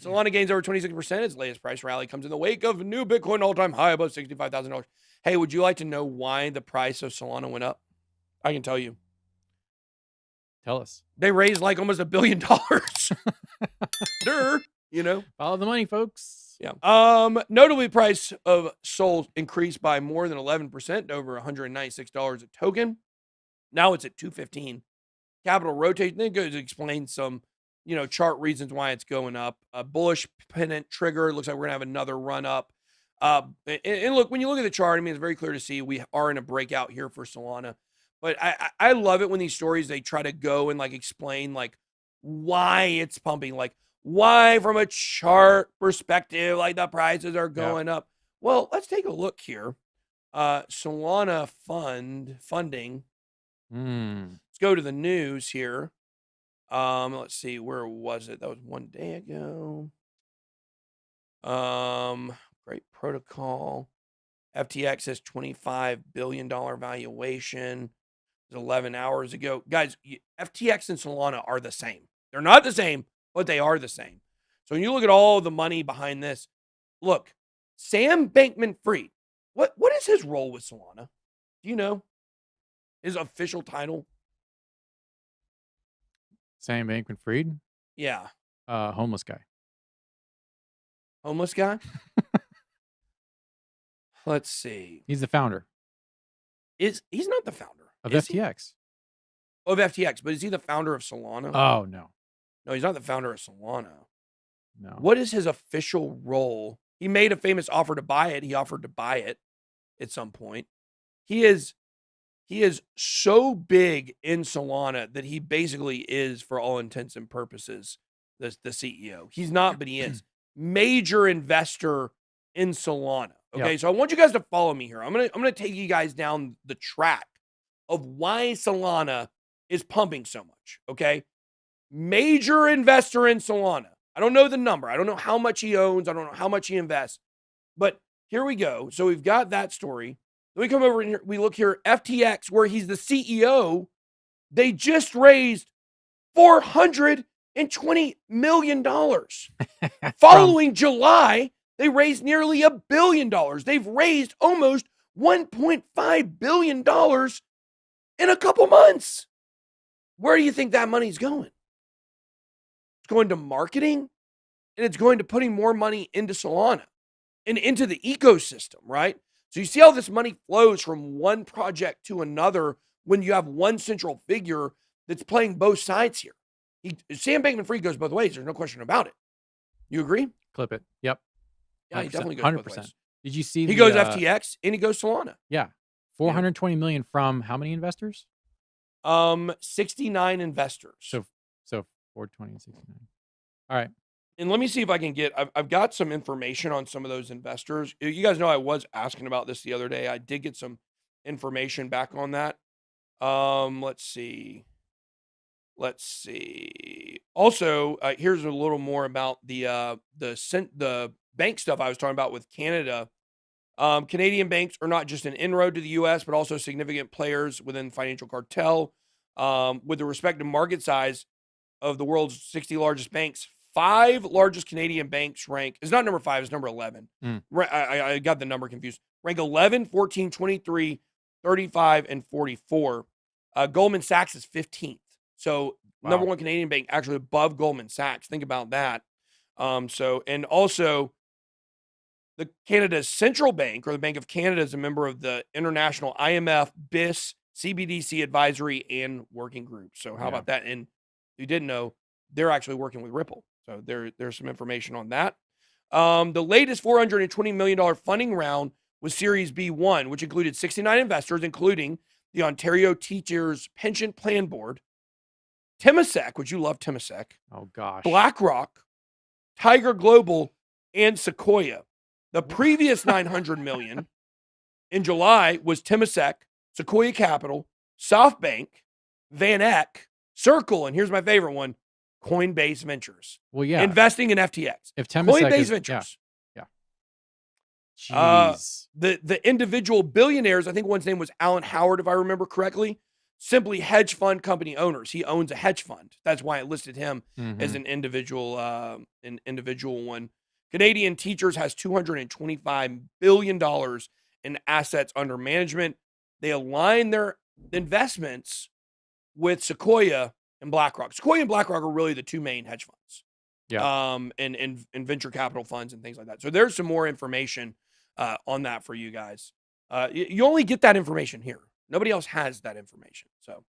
Solana gains over 26%. Its latest price rally comes in the wake of a new Bitcoin all-time high above $65,000. Hey, would you like to know why the price of Solana went up? I can tell you. Tell us. They raised like almost $1 billion. You know, follow the money, folks. Yeah. Notably, the price of Sol increased by more than 11% to over $196 a token. Now it's at $215. Capital rotation. Then it goes to explain some, chart reasons why it's going up. A bullish pennant trigger. It looks like we're gonna have another run up. And look, when you look at the chart, I mean, it's very clear to see we are in a breakout here for Solana. But I love it when these stories, they try to go and like explain like why it's pumping, like why from a chart perspective, like the prices are going up. Well, let's take a look here. Solana funding. Let's go to the news here. Let's see, where was it? That was 1 day ago. Great protocol. FTX has $25 billion valuation. 11 hours ago. Guys, FTX and Solana are the same. They're not the same, but they are the same. So when you look at all the money behind this, look, Sam Bankman-Fried, what is his role with Solana? Do you know his official title? Sam Bankman-Fried? Yeah. Homeless guy. Homeless guy? Let's see. He's the founder. He's not the founder. Of FTX. Of FTX, but is he the founder of Solana? Oh, no. No, he's not the founder of Solana. No. What is his official role? He made a famous offer to buy it. He offered to buy it at some point. He is so big in Solana that he basically is, for all intents and purposes, the CEO. He's not, but he is. Major investor in Solana. Okay, so I want you guys to follow me here. I'm gonna take you guys down the track of why Solana is pumping so much, okay? Major investor in Solana. I don't know the number. I don't know how much he owns. I don't know how much he invests. But here we go. So we've got that story. Then we come over here. We look here, FTX, where he's the CEO. They just raised $420 million. Following July, they raised nearly $1 billion. They've raised almost $1.5 billion in a couple months. Where do you think that money's going? It's going to marketing, and it's going to putting more money into Solana and into the ecosystem, right? So you see how this money flows from one project to another when you have one central figure that's playing both sides here. Sam Bankman-Fried goes both ways. There's no question about it. You agree? Clip it. Yep. Yeah, he definitely goes 100%. Both ways. Did you see? He goes FTX and he goes Solana. Yeah. 420 million from how many investors? 69 investors. So 420 and 69. All right. And let me see if I can get, I've got some information on some of those investors. You guys know I was asking about this the other day. I did get some information back on that. Let's see. Also, here's a little more about the bank stuff I was talking about with Canada. Canadian banks are not just an inroad to the U.S., but also significant players within the financial cartel. With the respective market size of the world's 60 largest banks, 5 largest Canadian banks rank, it's not number 5, it's number 11. I got the number confused. Rank 11, 14, 23, 35, and 44. Goldman Sachs is 15th. So number 1 Canadian bank actually above Goldman Sachs. Think about that. And also the Canada's Central Bank, or the Bank of Canada, is a member of the International IMF, BIS, CBDC Advisory, and Working Group. So how about that? And you didn't know, they're actually working with Ripple. So there's some information on that. The latest $420 million funding round was Series B1, which included 69 investors, including the Ontario Teachers Pension Plan Board, Temasek, which you love Temasek. Oh, gosh. BlackRock, Tiger Global, and Sequoia. The previous $900 million in July was Temasek, Sequoia Capital, SoftBank, Van Eck, Circle, and here's my favorite one, Coinbase Ventures. Well, yeah. Investing in FTX. If Temasek Coinbase is, Ventures. Yeah. Jeez. The individual billionaires, I think one's name was Alan Howard, if I remember correctly. simply hedge fund company owners. He owns a hedge fund. That's why it listed him as an individual one. Canadian Teachers has $225 billion in assets under management. They align their investments with Sequoia and BlackRock. Sequoia and BlackRock are really the two main hedge funds. Yeah. And venture capital funds and things like that. So there's some more information on that for you guys. You only get that information here. Nobody else has that information. So